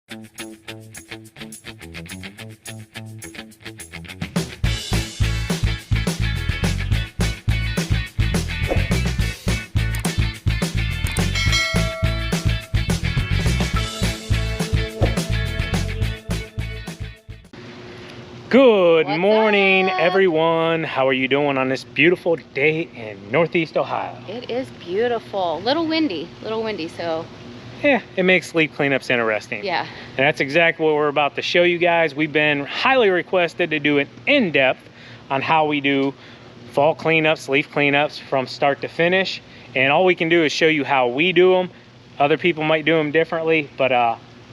Good morning, everyone. How are you doing on this beautiful day in Northeast Ohio? It is beautiful. Little windy, so yeah, it makes sleep cleanups interesting. Yeah. And that's exactly what we're about to show you guys. We've been highly requested to do an in-depth on how we do fall cleanups, leaf cleanups from start to finish. And all we can do is show you how we do them. Other people might do them differently, but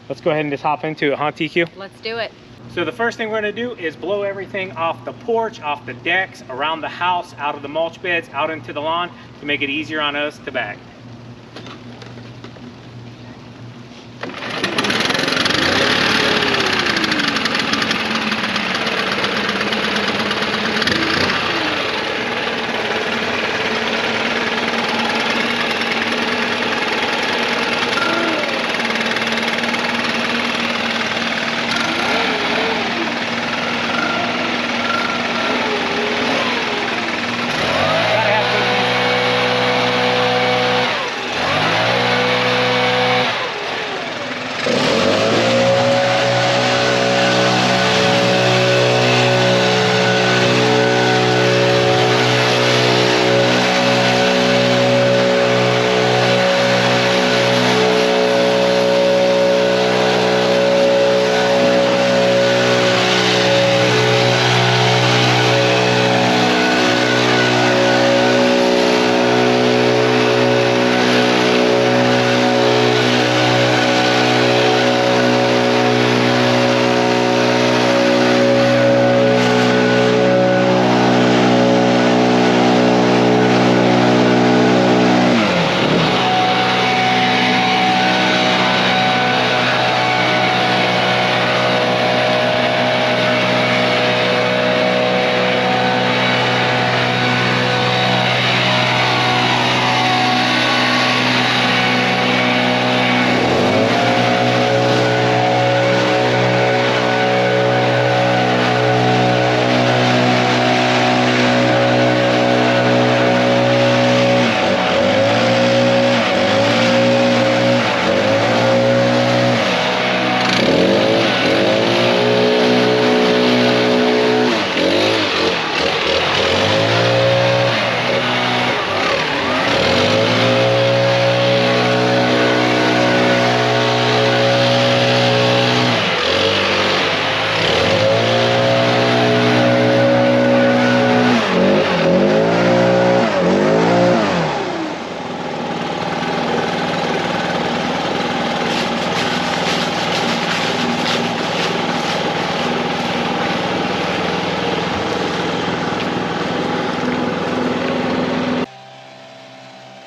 let's go ahead and just hop into it, huh, TQ? Let's do it. So the first thing we're gonna do is blow everything off the porch, off the decks, around the house, out of the mulch beds, out into the lawn to make it easier on us to bag.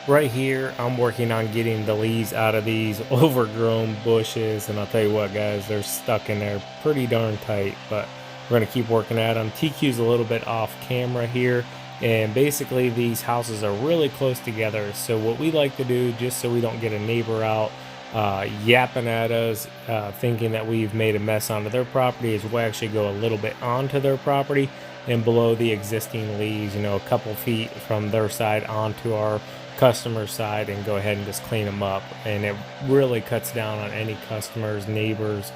Right here, I'm working on getting the leaves out of these overgrown bushes, and I'll tell you what, guys, they're stuck in there pretty darn tight, but we're going to keep working at them. TQ's a little bit off camera here, and basically these houses are really close together, so what we like to do, just so we don't get a neighbor out yapping at us, thinking that we've made a mess onto their property, is we'll actually go a little bit onto their property and below the existing leaves, you know, a couple feet from their side onto our customer side, and go ahead and just clean them up. And it really cuts down on any customers, neighbors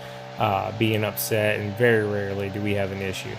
being upset, and very rarely do we have an issue.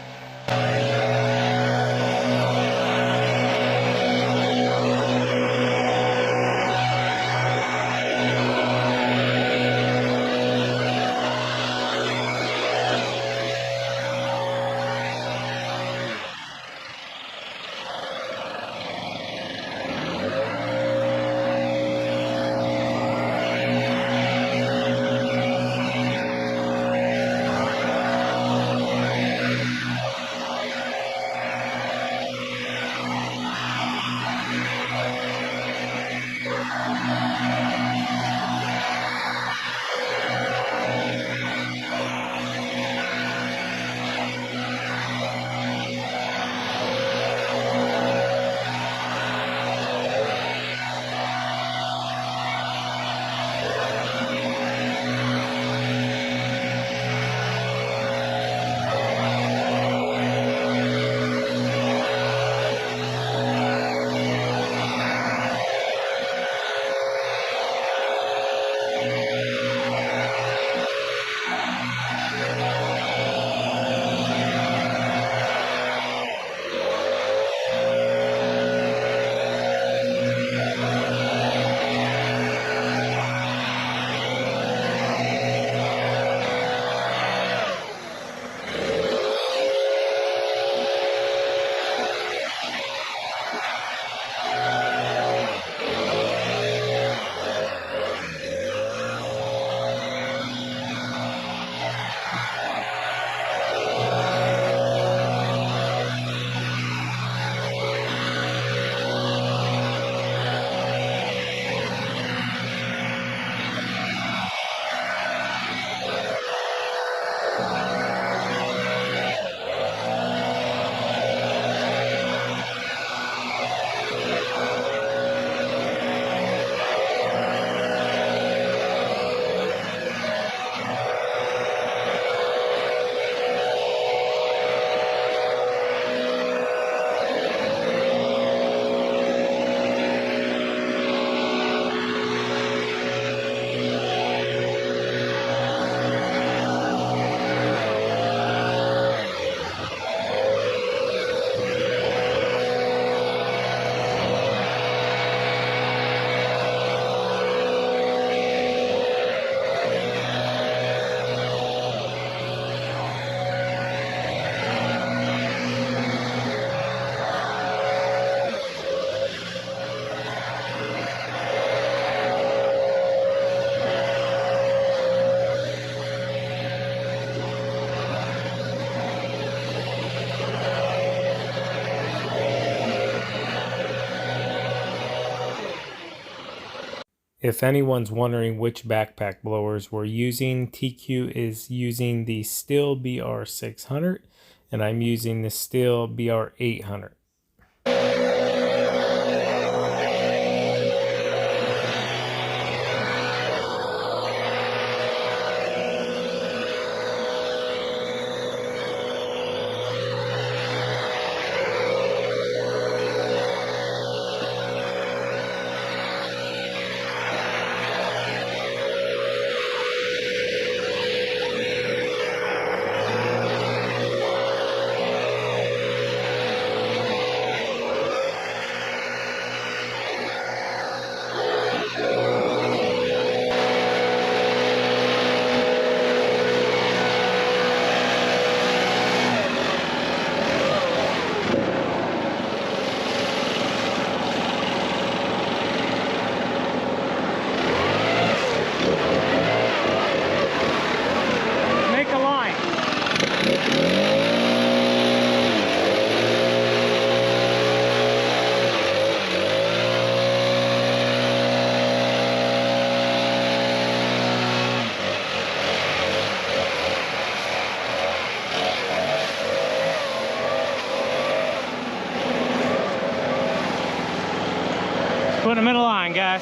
If anyone's wondering which backpack blowers we're using, TQ is using the Stihl BR600 and I'm using the Stihl BR800. Make a line. Put in the middle line, guys.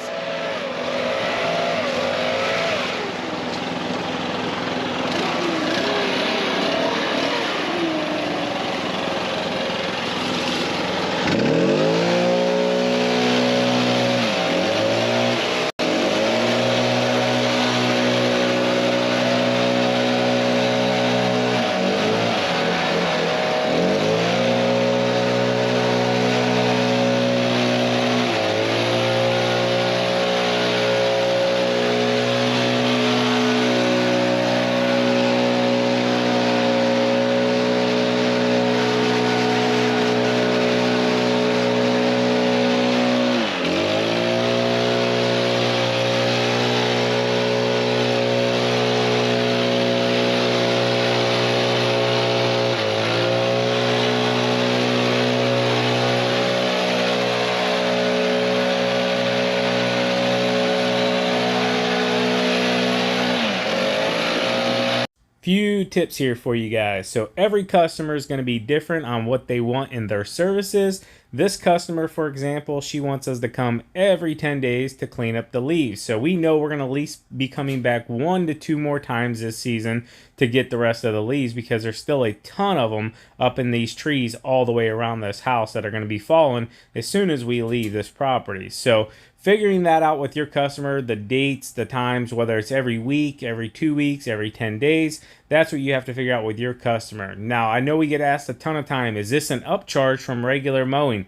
Few tips here for you guys. So every customer is going to be different on what they want in their services. This customer, for example, she wants us to come every 10 days to clean up the leaves. So we know we're going to at least be coming back 1 to 2 more times this season to get the rest of the leaves, because there's still a ton of them up in these trees all the way around this house that are going to be falling as soon as we leave this property. So figuring that out with your customer, the dates, the times, whether it's every week, every 2 weeks, every 10 days, that's what you have to figure out with your customer. Now, I know we get asked a ton of time, is this an upcharge from regular mowing?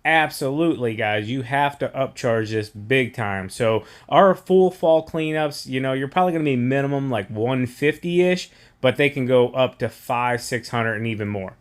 Absolutely, guys. You have to upcharge this big time. So our full fall cleanups, you're probably going to be minimum like 150-ish, but they can go up to 500, 600 and even more.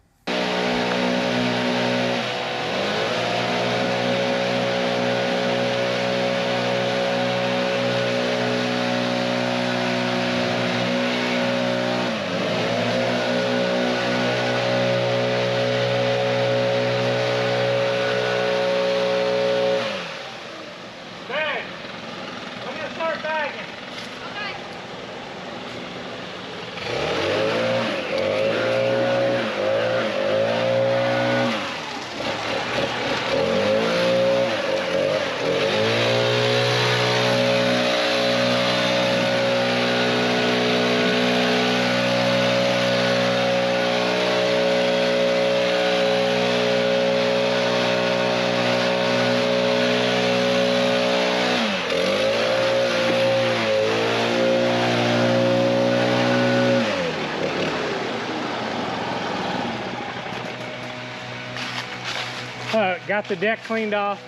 Got the deck cleaned off,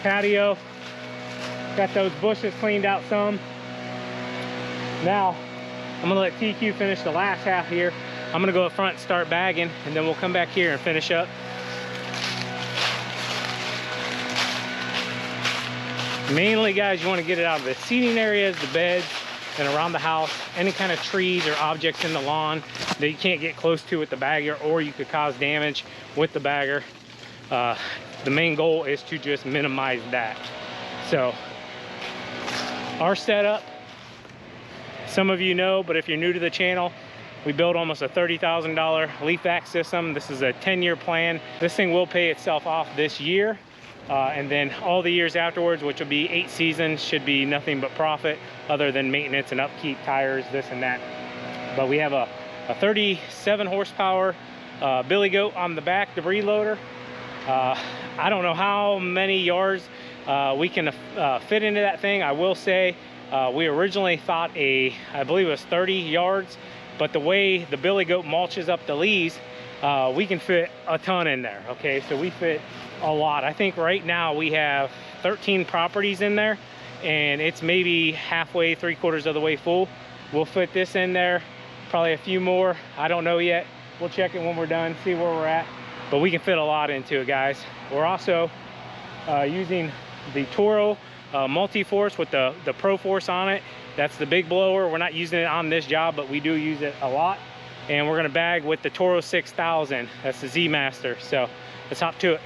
patio, got those bushes cleaned out some. Now, I'm gonna let TQ finish the last half here. I'm gonna go up front and start bagging, and then we'll come back here and finish up. Mainly, guys, you wanna get it out of the seating areas, the beds, and around the house. Any kind of trees or objects in the lawn that you can't get close to with the bagger, or you could cause damage with the bagger. The main goal is to just minimize that. So Our setup, some of you know, but if you're new to the channel, we built almost a $30,000 leaf vac system. This is a 10-year plan. This thing will pay itself off this year. And then all the years afterwards, which will be 8 seasons, should be nothing but profit other than maintenance and upkeep, tires, this and that. But we have a 37 horsepower billy goat on the back debris loader. I don't know how many yards we can fit into that thing. I will say we originally thought I believe it was 30 yards, but the way the billy goat mulches up the leaves, we can fit a ton in there. Okay, so we fit a lot. I think right now we have 13 properties in there, and it's maybe halfway, 3/4 of the way full. We'll fit this in there, probably a few more. I don't know yet. We'll check it when we're done, see where we're at. But we can fit a lot into it, guys. We're also using the Toro multi-force with the Pro Force on it. That's the big blower. We're not using it on this job, but we do use it a lot. And we're gonna bag with the Toro 6000. That's the Z Master. So let's hop to it.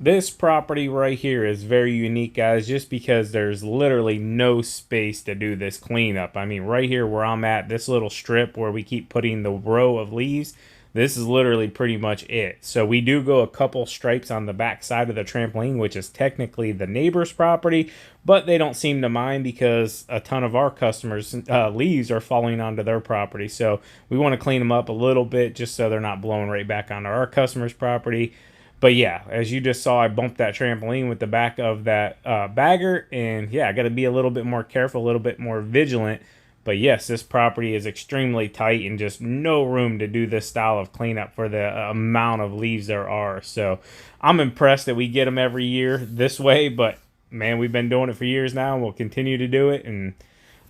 This property right here is very unique, guys, just because there's literally no space to do this cleanup. I mean, right here where I'm at, this little strip where we keep putting the row of leaves, this is literally pretty much it. So we do go a couple stripes on the back side of the trampoline, which is technically the neighbor's property, but they don't seem to mind because a ton of our customers' leaves are falling onto their property. So we want to clean them up a little bit just so they're not blowing right back onto our customers' property. But yeah, as you just saw, I bumped that trampoline with the back of that bagger, and yeah, I got to be a little bit more careful, a little bit more vigilant. But yes, this property is extremely tight and just no room to do this style of cleanup for the amount of leaves there are. So I'm impressed that we get them every year this way, but man, we've been doing it for years now, and we'll continue to do it, and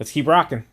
let's keep rocking.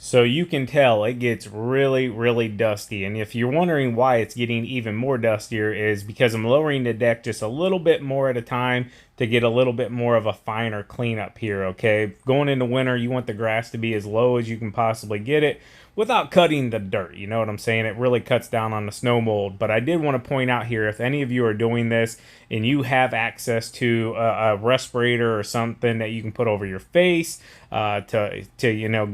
So you can tell it gets really, really dusty. And if you're wondering why it's getting even more dustier, is because I'm lowering the deck just a little bit more at a time to get a little bit more of a finer cleanup here, okay? Going into winter, you want the grass to be as low as you can possibly get it without cutting the dirt. You know what I'm saying? It really cuts down on the snow mold. But I did want to point out here, if any of you are doing this and you have access to a respirator or something that you can put over your face to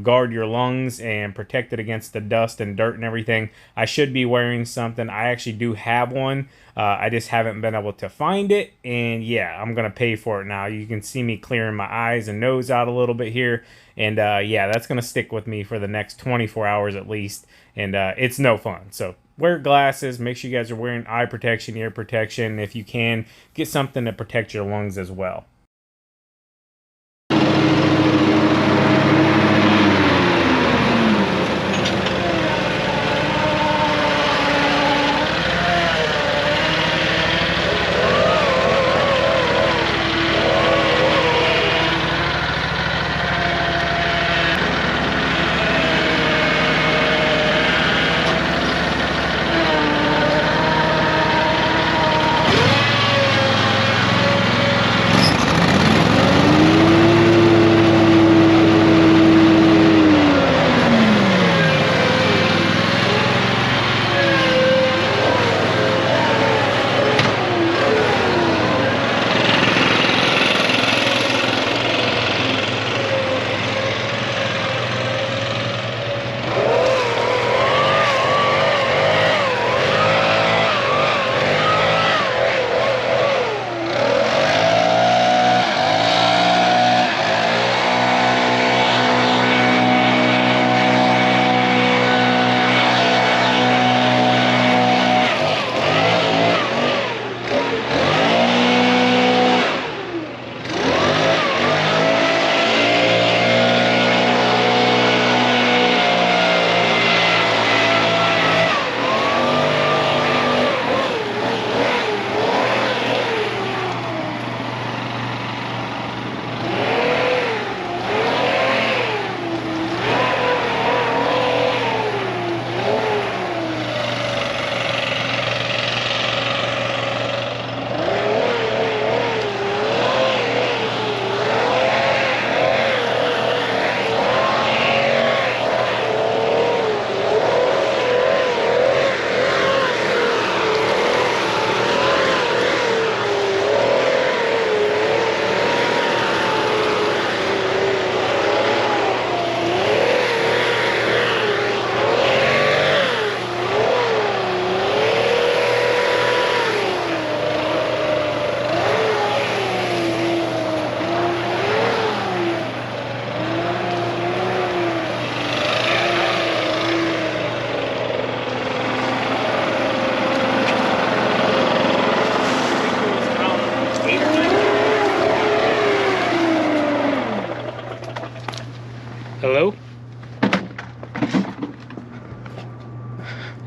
guard your lungs and protect it against the dust and dirt and everything, I should be wearing something. I actually do have one. I just haven't been able to find it, and yeah, I'm gonna pay for it now. You can see me clearing my eyes and nose out a little bit here, and yeah, that's gonna stick with me for the next 24 hours at least, and it's no fun. So wear glasses, make sure you guys are wearing eye protection, ear protection. If you can, get something to protect your lungs as well.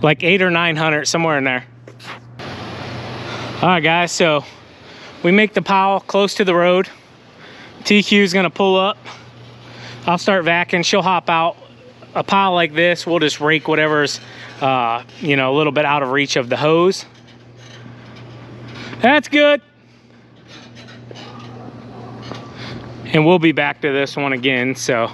like 800 or 900, somewhere in there. All right, guys, so we make the pile close to the road. TQ is gonna pull up. I'll start vacuuming. She'll hop out. A pile like this, we'll just rake whatever's, you know, a little bit out of reach of the hose. That's good. And we'll be back to this one again, so.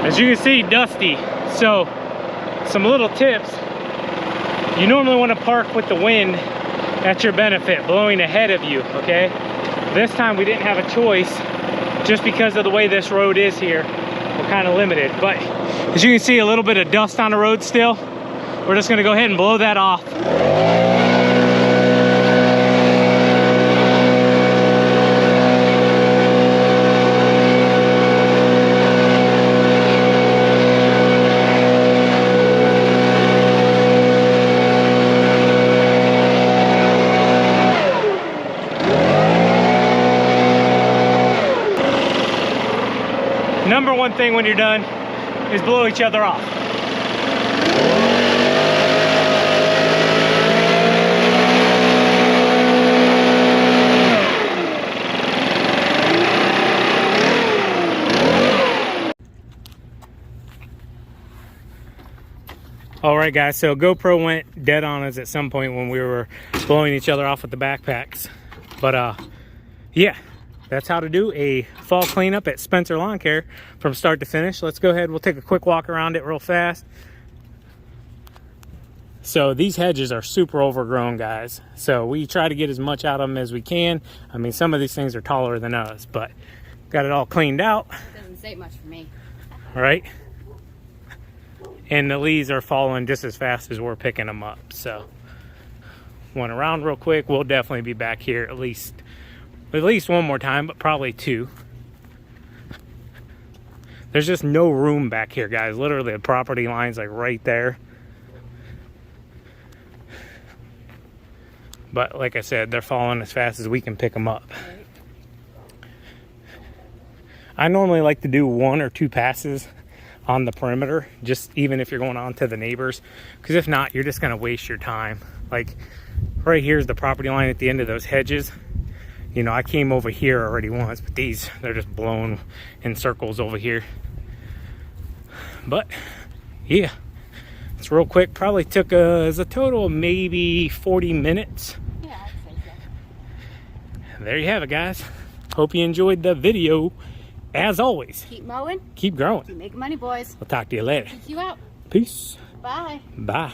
As you can see, dusty. So some little tips. You normally want to park with the wind at your benefit, blowing ahead of you, okay? This time we didn't have a choice just because of the way this road is here. We're kind of limited, but as you can see, a little bit of dust on the road still. We're just gonna go ahead and blow that off. Number one thing when you're done is blow each other off. All right, guys, so GoPro went dead on us at some point when we were blowing each other off with the backpacks. But yeah, that's how to do a fall cleanup at Spencer Lawn Care from start to finish. Let's go ahead, we'll take a quick walk around it real fast. So these hedges are super overgrown, guys. So we try to get as much out of them as we can. I mean, some of these things are taller than us, but got it all cleaned out. Doesn't say much for me. All right. And the leaves are falling just as fast as we're picking them up. So went around real quick. We'll definitely be back here at least one more time, but probably two. There's just no room back here, guys. Literally the property line's like right there. But like I said, they're falling as fast as we can pick them up. I normally like to do 1 or 2 passes on the perimeter, just even if you're going on to the neighbors, because if not, you're just going to waste your time. Like right here's the property line at the end of those hedges. You know, I came over here already once, but these, they're just blown in circles over here. But yeah, it's real quick. Probably took as a total of maybe 40 minutes. Yeah, I'd say so. There you have it, guys. Hope you enjoyed the video. As always, Keep mowing. keep growing. Keep making money, boys. I'll talk to you later. Peace you out. Peace. Bye. Bye.